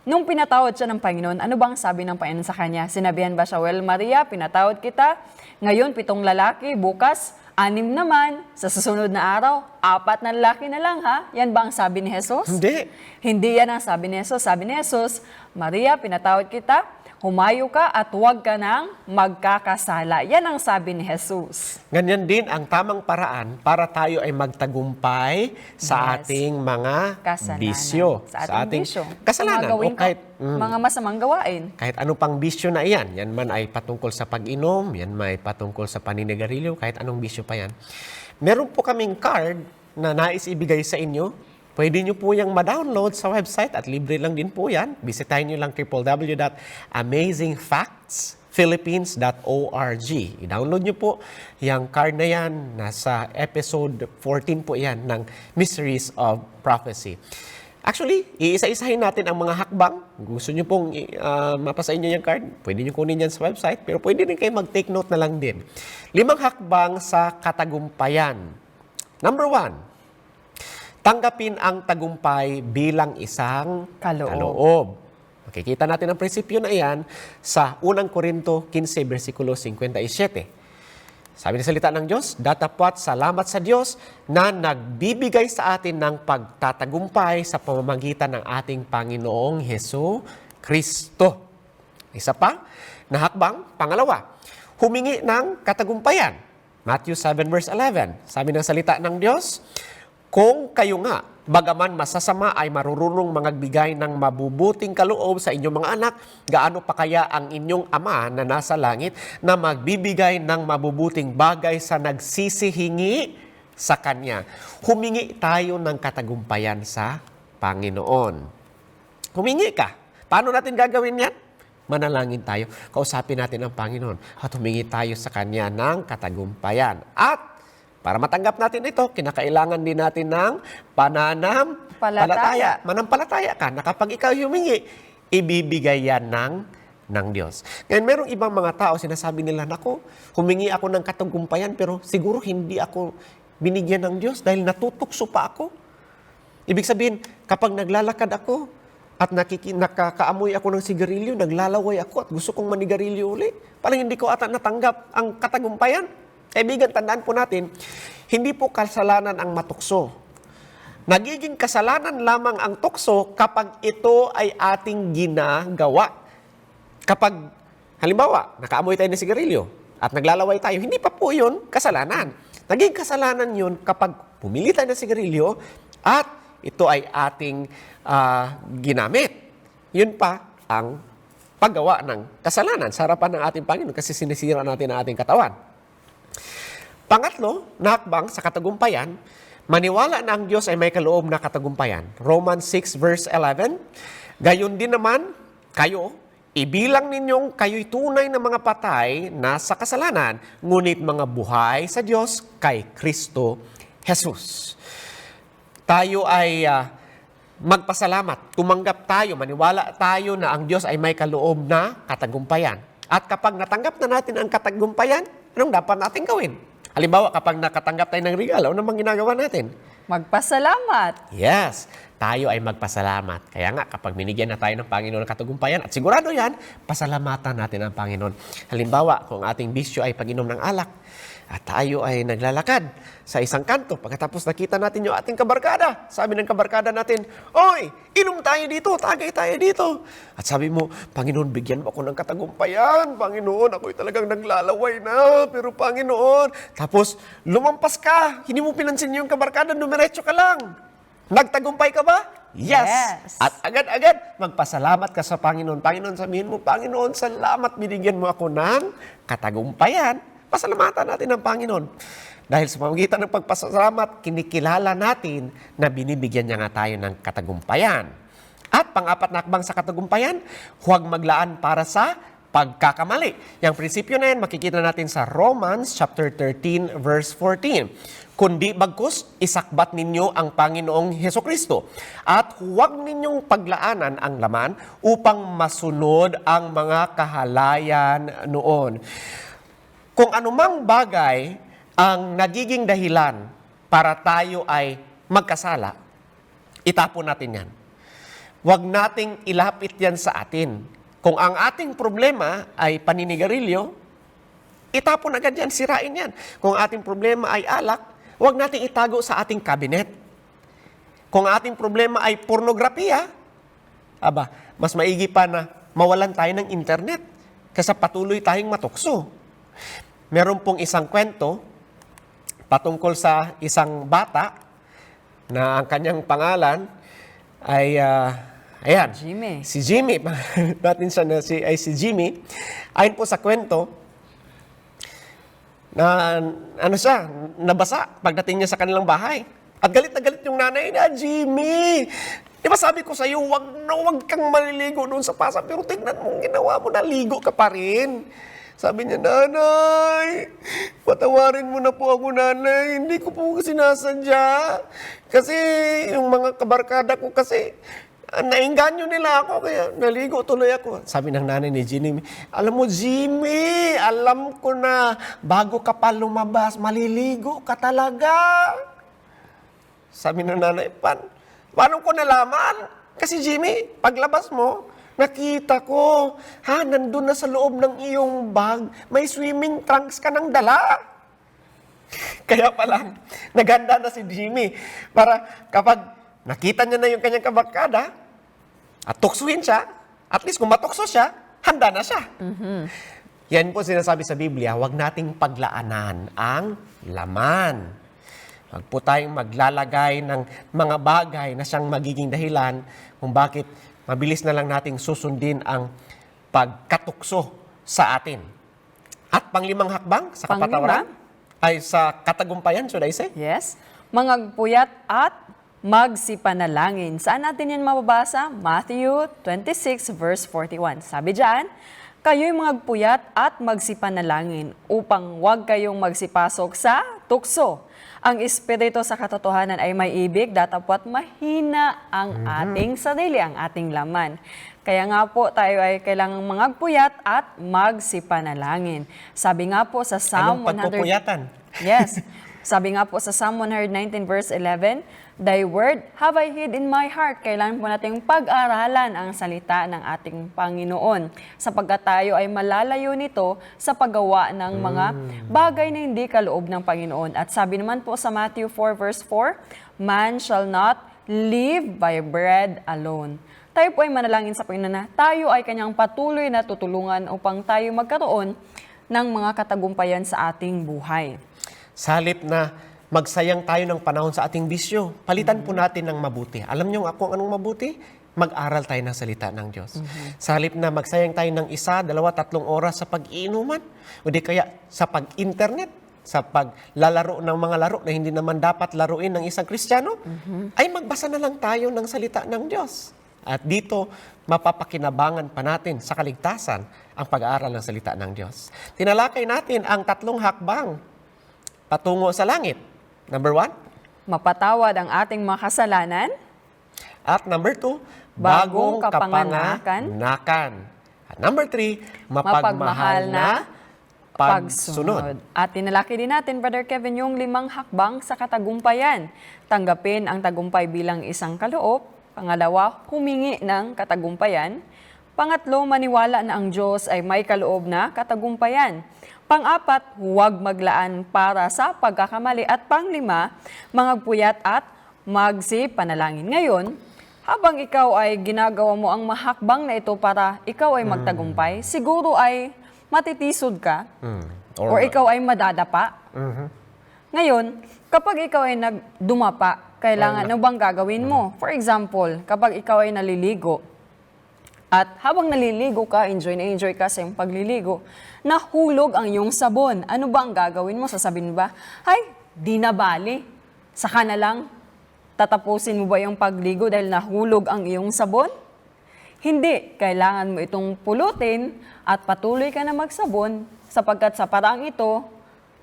Nung pinatawad siya ng Panginoon, ano bang sabi ng Panginoon sa kanya? Sinabihan ba siya, well, Maria, pinatawad kita. Ngayon, 7 lalaki, bukas, 6 naman. Sa susunod na araw, 4 na lalaki na lang, ha? Yan ba ang sabi ni Jesus? Hindi. Hindi yan ang sabi ni Jesus. Sabi ni Jesus, Maria, pinatawad kita. Humayo ka at huwag ka nang magkakasala. Yan ang sabi ni Jesus. Ganyan din ang tamang paraan para tayo ay magtagumpay sa Yes. ating mga Kasalanan. bisyo. Sa ating bisyo. kasalanan. Mga gawin O kahit, mga masamang gawain. kahit anong pang bisyo na iyan. Yan man ay patungkol sa pag-inom, yan man ay patungkol sa paninigarilyo, kahit anong bisyo pa yan. Meron po kaming card na nais ibigay sa inyo. Pwede nyo po yung ma-download sa website at libre lang din po yan. Bisitahin nyo lang www.amazingfactsphilippines.org. I-download nyo po yung card na yan. Nasa episode 14 po yan ng Mysteries of Prophecy. Actually, iisa-isahin natin ang mga hakbang. Gusto nyo pong mapasa inyo yung card, pwede nyo kunin yan sa website. Pero pwede rin kayo mag-take note na lang din. 5 hakbang sa katagumpayan. Number 1, tanggapin ang tagumpay bilang isang kaloob. Makikita natin ang prinsipyo na iyan sa 1 Korinto 15, versikulo 57. Sabi ng salita ng Diyos, datapwat salamat sa Diyos na nagbibigay sa atin ng pagtatagumpay sa pamamagitan ng ating Panginoong Hesu Kristo. Isa pa, na hakbang, pangalawa, humingi ng katagumpayan. Matthew 7, verse 11. Sabi ng salita ng Diyos, kung kayo nga, bagaman masasama ay marurunong mangagbigay ng mabubuting kaloob sa inyong mga anak, gaano pa kaya ang inyong Ama na nasa langit na magbibigay ng mabubuting bagay sa nagsisihingi sa Kanya. Humingi tayo ng katagumpayan sa Panginoon. Humingi ka. Paano natin gagawin yan? Manalangin tayo. Kausapin natin ang Panginoon at humingi tayo sa Kanya ng katagumpayan. At Para matanggap natin ito, kinakailangan din natin ng pananampalataya. Manampalataya ka na kapag ikaw humingi, ibibigay yan ng Diyos. Ngayon, merong ibang mga tao, sinasabi nila, naku, humingi ako ng katagumpayan, pero siguro hindi ako binigyan ng Diyos dahil natutukso pa ako. Ibig sabihin, kapag naglalakad ako at nakakaamoy ako ng sigarilyo, naglalaway ako at gusto kong manigarilyo uli, parang hindi ko ata natanggap ang katagumpayan. Kaibigan, tandaan po natin, hindi po kasalanan ang matukso. Nagiging kasalanan lamang ang tukso kapag ito ay ating ginagawa. Kapag, halimbawa, nakaamoy tayo ng sigarilyo at naglalaway tayo, hindi pa po yun kasalanan. Naging kasalanan yun kapag pumili tayo ng sigarilyo at ito ay ating ginamit. Yun pa ang paggawa ng kasalanan sa harapan ng ating Panginoon kasi sinisira natin ang ating katawan. Pangatlo, na hakbang sa katagumpayan, maniwala na ang Diyos ay may kaloob na katagumpayan. Romans 6 verse 11, gayon din naman kayo, ibilang ninyong kayo'y tunay na mga patay na sa kasalanan, ngunit mga buhay sa Diyos kay Kristo Jesus. Tayo ay magpasalamat, tumanggap tayo, maniwala tayo na ang Diyos ay may kaloob na katagumpayan. At kapag natanggap na natin ang katagumpayan, anong dapat natin gawin? Halimbawa, kapag nakatanggap tayo ng regalo, ano namang ginagawa natin? Magpasalamat. Yes, tayo ay magpasalamat. Kaya nga, kapag binigyan na tayo ng Panginoon ng katagumpayan, at sigurado yan, pasalamatan natin ang Panginoon. Halimbawa, kung ating bisyo ay pag-inom ng alak, at tayo ay naglalakad sa isang kanto, pagkatapos nakita natin yung ating kabarkada, sabi ng kabarkada natin, "Oy, inom tayo dito, tagay tayo dito." At sabi mo, "Panginoon, bigyan mo ako ng katagumpayan. Panginoon, ako'y talagang naglalaway na, pero Panginoon." Tapos, lumampas ka, hindi mo pinansin yung kabarkada, dumiretso ka lang. Nagtagumpay ka ba? Yes. At agad-agad, magpasalamat ka sa Panginoon. Panginoon, sabihin mo, "Panginoon, salamat, binigyan mo ako ng katagumpayan." Pasalamatan natin ang Panginoon. Dahil sa pamamagitan ng pagpasalamat, kinikilala natin na binibigyan niya nga tayo ng katagumpayan. At pang-apat na hakbang sa katagumpayan, huwag maglaan para sa pagkakamali. Yung prinsipyo na yan, makikita natin sa Romans chapter 13, verse 14. Kundi bagkus, isakbat ninyo ang Panginoong Hesukristo at huwag ninyong paglaanan ang laman upang masunod ang mga kahalayan noon. Kung anumang bagay ang nagiging dahilan para tayo ay magkasala, itapon natin yan. Huwag nating ilapit yan sa atin. Kung ang ating problema ay paninigarilyo, itapon agad yan, sirain yan. Kung ating problema ay alak, huwag nating itago sa ating kabinet. Kung ating problema ay pornografiya, mas maigi pa na mawalan tayo ng internet kasi patuloy tayong matukso. Meron pong isang kwento patungkol sa isang bata na ang kanyang pangalan ay Jimmy. Si Jimmy. Natin siya na si Jimmy. Ayon po sa kwento, na nabasa pagdating niya sa kanilang bahay. At galit na galit yung nanay na, "Jimmy, di ba sabi ko sa iyo, wag kang maliligo doon sa pasa, pero tingnan mo, ginawa mo, naligo ka pa rin." Sabi niya, "Nanay, patawarin mo na po ako, nanay. Hindi ko po sinasadya. Kasi yung mga kabarkada ko kasi, nainganyo nila ako, kaya naligo tuloy ako." Sabi ng nanay ni Jimmy, "Alam mo, Jimmy, alam ko na, bago ka pa lumabas, maliligo ka talaga." Sabi ng nanay, paano ko nalaman? Kasi Jimmy, paglabas mo, nakita ko, nandun na sa loob ng iyong bag, may swimming trunks ka nang dala. Kaya pala, naghanda na si Jimmy para kapag nakita niya na yung kanyang kabarkada, at tuksuhin siya, at least kung matukso siya, handa na siya. Yan po sinasabi sa Biblia, huwag nating paglaanan ang laman. Huwag po tayong maglalagay ng mga bagay na siyang magiging dahilan kung bakit mabilis na lang nating susundin ang pagkatukso sa atin. At panglimang hakbang sa kapatawaran ay sa katagumpayan, should I say? Yes. Mangagpuyat at magsipanalangin. Saan natin yan mababasa? Matthew 26 verse 41. Sabi diyan, "Kayo'y magpuyat at magsipanalangin upang huwag kayong magsipasok sa tukso. Ang espiritu sa katotohanan ay may ibig, datapwat mahina ang ating sarili, ang ating laman. Kaya nga po tayo ay kailangang mangagpuyat at magsipanalangin. Sabi nga po sa Psalm Anong pagpupuyatan? Yes. Sabi nga po sa Psalm 119 verse 11, Thy word have I hid in my heart. Kailangan po nating pag-aralan ang salita ng ating Panginoon sapagkat tayo ay malalayo nito sa paggawa ng mga bagay na hindi kaloob ng Panginoon. At sabi naman po sa Matthew 4 verse 4, Man shall not live by bread alone. Tayo po ay manalangin sa Panginoon na tayo ay kanyang patuloy na tutulungan upang tayo magkaroon ng mga katagumpayan sa ating buhay. Sa halip na magsayang tayo ng panahon sa ating bisyo, palitan po natin ng mabuti. Alam niyo kung anong mabuti? Mag-aral tayo ng salita ng Diyos. Sa halip na magsayang tayo ng 1, 2, 3 oras sa pag-iinuman, o di kaya sa pag-internet, sa paglalaro ng mga laro na hindi naman dapat laruin ng isang Kristiyano, ay magbasa na lang tayo ng salita ng Diyos. At dito, mapapakinabangan pa natin sa kaligtasan ang pag-aaral ng salita ng Diyos. Tinalakay natin ang 3 hakbang patungo sa langit. Number 1, Mapatawad ang ating mga kasalanan. at number 2, Bagong bagong kapanganakan. kapanganakan. At number 3, mapagmahal na pagsunod. At tinalaki din natin, Brother Kevin, yung 5 hakbang sa katagumpayan. Tanggapin ang tagumpay bilang isang kaloob. Pangalawa, humingi ng katagumpayan. Pangatlo, maniwala na ang Diyos ay may kaloob na katagumpayan. Pang-apat, huwag maglaan para sa pagkakamali. At pang-5, mangagpuyat at magsipanalangin. Ngayon, habang ikaw ay ginagawa mo ang mahakbang na ito para ikaw ay magtagumpay, siguro ay matitisod ka or ikaw ay madadapa. Ngayon, kapag ikaw ay nagdumapa, kailangan ano bang gagawin mo? For example, kapag ikaw ay naliligo, at habang naliligo ka, enjoy na enjoy ka sa iyong pagliligo, nahulog ang iyong sabon. Ano ba ang gagawin mo? Sasabihin mo ba, ay, di na bali. Saka na lang, tatapusin mo ba yung pagligo dahil nahulog ang iyong sabon? Hindi. Kailangan mo itong pulutin at patuloy ka na magsabon sapagkat sa paraang ito,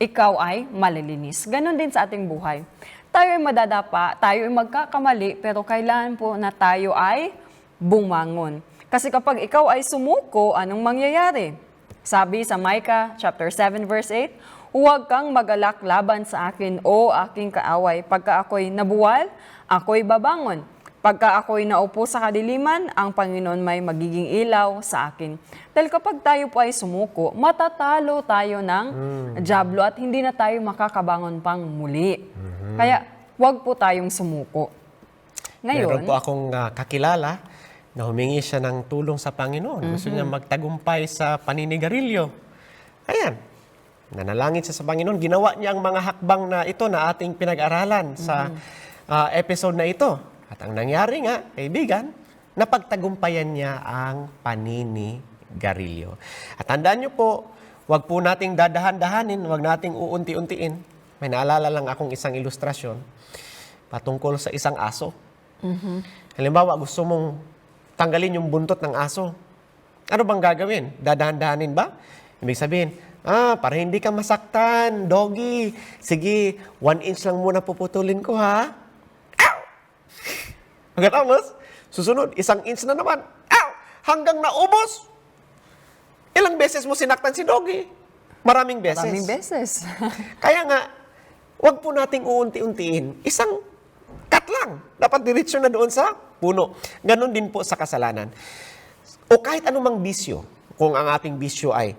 ikaw ay malilinis. Ganon din sa ating buhay. Tayo ay madadapa, tayo ay magkakamali, pero kailangan po na tayo ay bumangon. Kasi kapag ikaw ay sumuko, anong mangyayari? Sabi sa Micah chapter 7 verse 8, Huwag kang magalak laban sa akin, o aking kaaway. Pagka ako'y nabuwal, ako'y babangon. Pagka ako'y naupo sa kadiliman, ang Panginoon may magiging ilaw sa akin. Dahil kapag tayo po ay sumuko, matatalo tayo ng dyablo at hindi na tayo makakabangon pang muli. Kaya huwag po tayong sumuko. Meron Ngayon, po akong kakilala na humingi siya ng tulong sa Panginoon. Gusto niya magtagumpay sa paninigarilyo. Ayan, nanalangin siya sa Panginoon. Ginawa niya ang mga hakbang na ito na ating pinag-aralan sa episode na ito. At ang nangyari nga, kaibigan, napagtagumpayan niya ang paninigarilyo. At tandaan niyo po, huwag po nating dadahan-dahanin, huwag nating uunti-untiin. May naalala lang akong isang ilustrasyon patungkol sa isang aso. Halimbawa, gusto mong tanggalin yung buntot ng aso. Ano bang gagawin? Dadahan-dahanin ba? Ibig sabihin, para hindi ka masaktan, doggy. Sige, 1 inch lang muna puputulin ko, ha? Ow! Pagkatapos, susunod, 1 inch na naman. Ow! Hanggang naubos. Ilang beses mo sinaktan si doggy? Maraming beses. maraming beses. Kaya nga, wag po nating uunti-untiin. Isang cut lang. Dapat diretsyo na doon sa puno. Ganon din po sa kasalanan. O kahit anumang bisyo, kung ang ating bisyo ay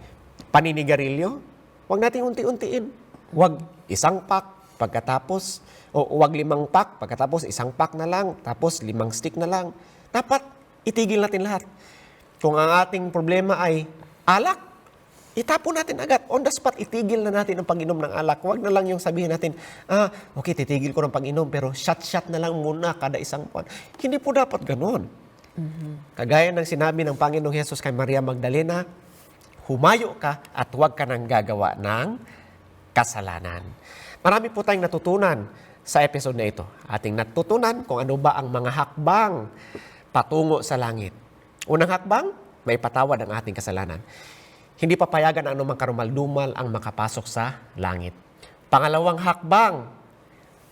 paninigarilyo, wag nating unti-untiin. Wag 1 pack, pagkatapos, o wag 5 pack, pagkatapos 1 pack na lang, tapos 5 stick na lang. Dapat itigil natin lahat. Kung ang ating problema ay alak, itapon natin agad. On the spot, itigil na natin ang pag-inom ng alak. Huwag na lang yung sabihin natin, okay, titigil ko ng pag-inom, pero shot-shot na lang muna kada 1 buwan. Hindi po dapat ganun. Kagaya ng sinabi ng Panginoong Hesus kay Maria Magdalena, humayo ka at huwag ka nang gagawa ng kasalanan. Marami po tayong natutunan sa episode na ito. Ating natutunan kung ano ba ang mga hakbang patungo sa langit. Unang hakbang, may patawad ang ating kasalanan. Hindi papayagan ang anumang karumal-dumal ang makapasok sa langit. Pangalawang hakbang,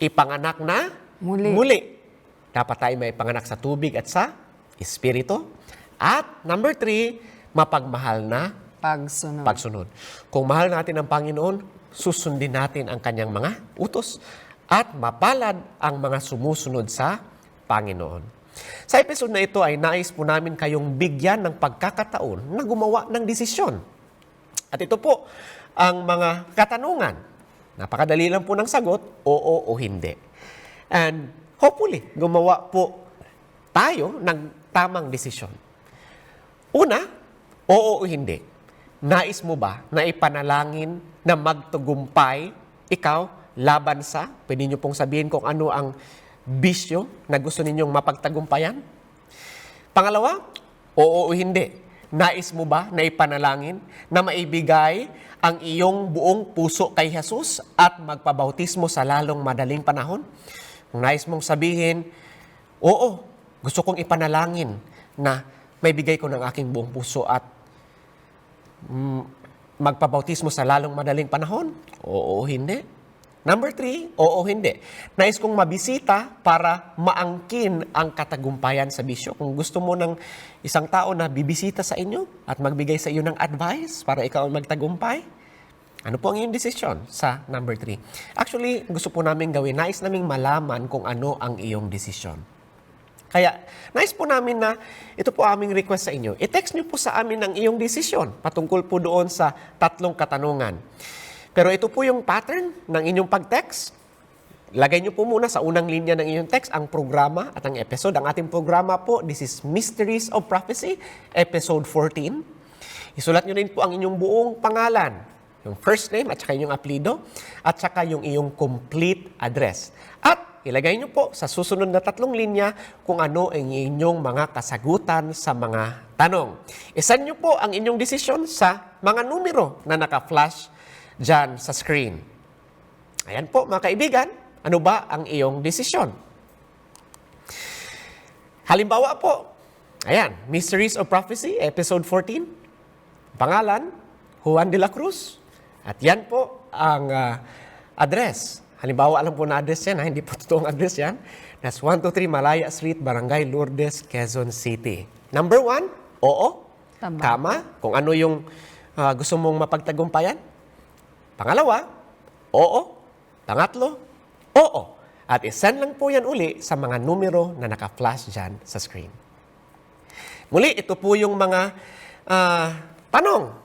ipanganak na Muli. Dapat tayo may panganak sa tubig at sa espiritu. At number 3, mapagmahal na Pagsunod. pagsunod. Kung mahal natin ang Panginoon, susundin natin ang kanyang mga utos at mapalad ang mga sumusunod sa Panginoon. Sa episode na ito ay nais po namin kayong bigyan ng pagkakataon na gumawa ng desisyon. At ito po ang mga katanungan. Napakadali lang po ng sagot, oo o hindi. And hopefully, gumawa po tayo ng tamang desisyon. Una, oo o hindi. Nais mo ba na ipanalangin na magtagumpay ikaw laban sa, pwede nyo pong sabihin kung ano ang bisyo na gusto ninyong mapagtagumpayan? Pangalawa, oo o hindi. Nais mo ba na ipanalangin na maibigay ang iyong buong puso kay Jesus at magpabautismo sa lalong madaling panahon? Kung nais mong sabihin, oo, gusto kong ipanalangin na maibigay ko ng aking buong puso at magpabautismo sa lalong madaling panahon? Oo, hindi. Number 3, oo, hindi. Nais kong mabisita para maangkin ang katagumpayan sa bisyo. Kung gusto mo ng isang tao na bibisita sa inyo at magbigay sa iyo ng advice para ikaw ang magtagumpay, ano po ang iyong desisyon sa number 3? Actually, gusto po namin gawin, nais naming malaman kung ano ang iyong desisyon. Kaya, nais po namin na, ito po aming request sa inyo, i-text nyo po sa amin ang iyong desisyon patungkol po doon sa 3 katanungan. Pero ito po yung pattern ng inyong pag-text. Lagay nyo po muna sa unang linya ng inyong text ang programa at ang episode. Ang ating programa po, this is Mysteries of Prophecy, episode 14. Isulat nyo rin po ang inyong buong pangalan, yung first name at saka yung apelido, at saka yung iyong complete address. At ilagay nyo po sa susunod na 3 linya kung ano ang inyong mga kasagutan sa mga tanong. Isan nyo po ang inyong desisyon sa mga numero na naka-flash dyan sa screen. Ayan po mga kaibigan, ano ba ang iyong desisyon? Halimbawa po, ayan, Mysteries of Prophecy, episode 14. Pangalan, Juan de la Cruz. At yan po ang address. Halimbawa, alam po na address yan, hindi po totoong address yan. That's 123 Malaya Street, Barangay Lourdes, Quezon City. Number 1, oo. Tama. Kung ano yung gusto mong mapagtagumpayan. Pangalawa, oo. Pangatlo, oo. At isend lang po yan uli sa mga numero na naka-flash dyan sa screen. Muli, ito po yung mga tanong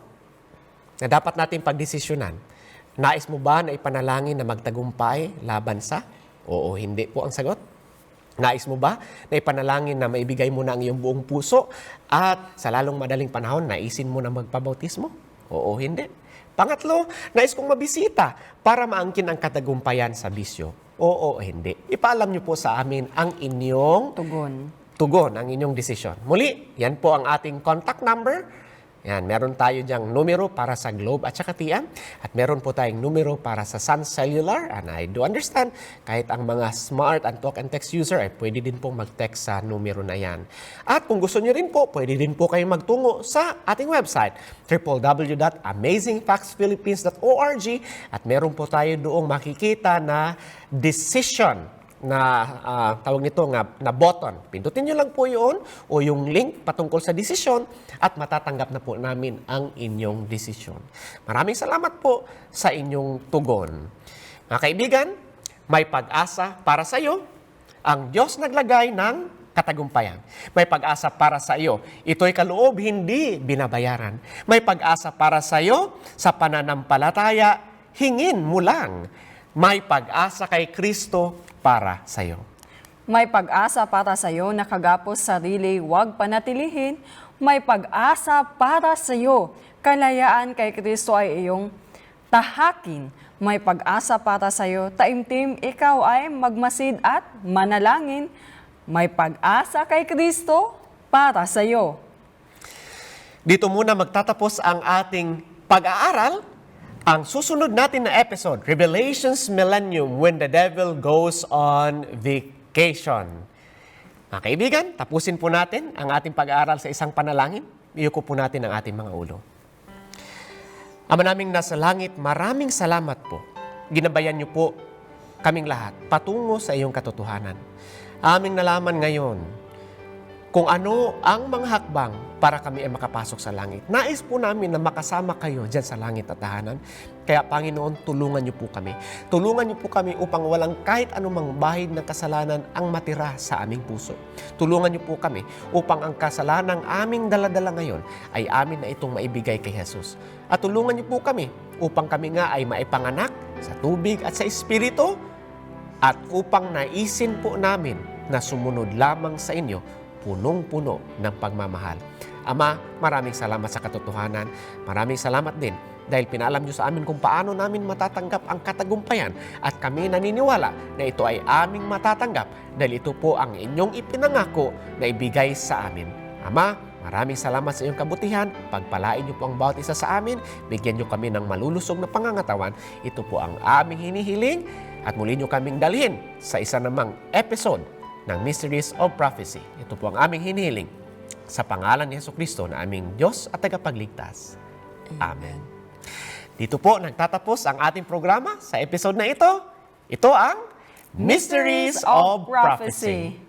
na dapat natin pagdesisyonan. Nais mo ba na ipanalangin na magtagumpay laban sa? Oo, hindi po ang sagot. Nais mo ba na ipanalangin na maibigay mo na ang iyong buong puso at sa lalong madaling panahon, naisin mo na magpabautismo? Oo, hindi. Pangatlo, nais kong mabisita para maangkin ang katagumpayan sa bisyo? Oo, hindi. Ipaalam niyo po sa amin ang inyong tugon, ang inyong desisyon. Muli, yan po ang ating contact number. Yan, meron tayo diyang numero para sa Globe at saka TM. At meron po tayong numero para sa Sun Cellular. And I do understand, kahit ang mga smart and talk and text user ay pwede din pong mag-text sa numero na yan. At kung gusto nyo rin po, pwede din po kayong magtungo sa ating website, www.amazingfactsphilippines.org. At meron po tayo doong makikita na decision na tawag nito na button. Pindutin nyo lang po yun o yung link patungkol sa desisyon at matatanggap na po namin ang inyong desisyon. Maraming salamat po sa inyong tugon. Mga kaibigan, may pag-asa para sa iyo. Ang Diyos naglagay ng katagumpayan. May pag-asa para sa iyo. Ito'y kaloob, hindi binabayaran. May pag-asa para sa iyo sa pananampalataya, hingin mo lang. May pag-asa kay Kristo para sa iyo. May pag-asa para sa iyo na kagapos sarili, huwag panatilihin. May pag-asa para sa iyo. Kalayaan kay Kristo ay iyong tahakin. May pag-asa para sa iyo. Taimtim, ikaw ay magmasid at manalangin. May pag-asa kay Kristo para sa iyo. Dito muna magtatapos ang ating pag-aaral. Ang susunod natin na episode, Revelations Millennium, When the Devil Goes on Vacation. Mga kaibigan, tapusin po natin ang ating pag-aaral sa isang panalangin. Iyuko po natin ang ating mga ulo. Ama naming nasa langit, maraming salamat po ginabayan niyo po kaming lahat patungo sa iyong katotohanan. Aming nalaman ngayon kung ano ang mga hakbang para kami ay makapasok sa langit. Nais po namin na makasama kayo dyan sa langit at tahanan. Kaya Panginoon, tulungan niyo po kami. Tulungan niyo po kami upang walang kahit anumang bahid ng kasalanan ang matira sa aming puso. Tulungan niyo po kami upang ang kasalanang aming daladala ngayon ay amin na itong maibigay kay Jesus. At tulungan niyo po kami upang kami nga ay maipanganak sa tubig at sa Espiritu at upang naisin po namin na sumunod lamang sa inyo punong-puno ng pagmamahal. Ama, maraming salamat sa katotohanan. Maraming salamat din dahil pinaalam niyo sa amin kung paano namin matatanggap ang katagumpayan at kami naniniwala na ito ay aming matatanggap dahil ito po ang inyong ipinangako na ibigay sa amin. Ama, maraming salamat sa iyong kabutihan. Pagpalain niyo po ang bawat isa sa amin. Bigyan niyo kami ng malulusog na pangangatawan. Ito po ang aming hinihiling at muli niyo kaming dalhin sa isa namang episode ng Mysteries of Prophecy. Ito po ang aming hinihiling sa pangalan ni Jesucristo na aming Diyos at tagapagligtas. Amen. Dito po nagtatapos ang ating programa sa episode na ito. Ito ang Mysteries of Prophecy.